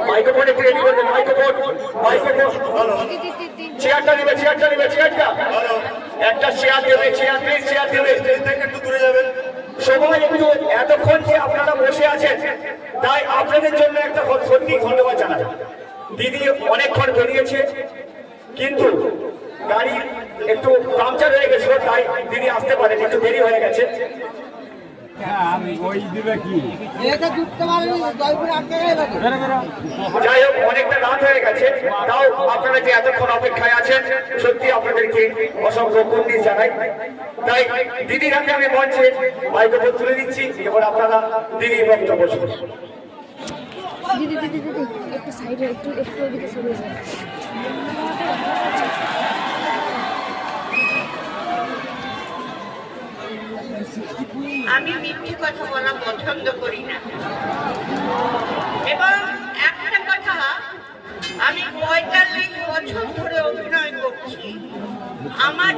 Microphone একটু ready করবেন, চেয়ারটা নেবে, চেয়ারটা একটা চেয়ার দেবে, চেয়ার দেবে, একটু দূরে যাবেন সবাই একটু। এতক্ষণ যে আপনারা বসে আছেন তাই আপনাদের জন্য একটা সত্যি ধন্যবাদ জানাই। দিদি অনেকক্ষণ বেরিয়েছে কিন্তু গাড়ি একটু পাংচার হয়ে গেছিল, তাই দিদি আসতে পারেন, একটু দেরি হয়ে গেছে। যাই হোক, অনেকটা রাত হয়ে গেছে, তাও আপনারা যে এতক্ষণ অপেক্ষায় আছেন সত্যি আপনাদেরকে অসংখ্য কুর্নিশ জানাই। তাই দিদির হাতে আমি মঞ্চে মাইক্রোফোন তুলে দিচ্ছি, এবার আপনারা দিদির বক্তব্য শুনুন। দিদি দিদি দিদি একটু সাইডে একটু ওদিকে সরে যান। আমি মিথ্যে কথা বলা পছন্দ করি না, এবং একটা কথা, আমি 45 বছর ধরে অভিনয় করছি। আমার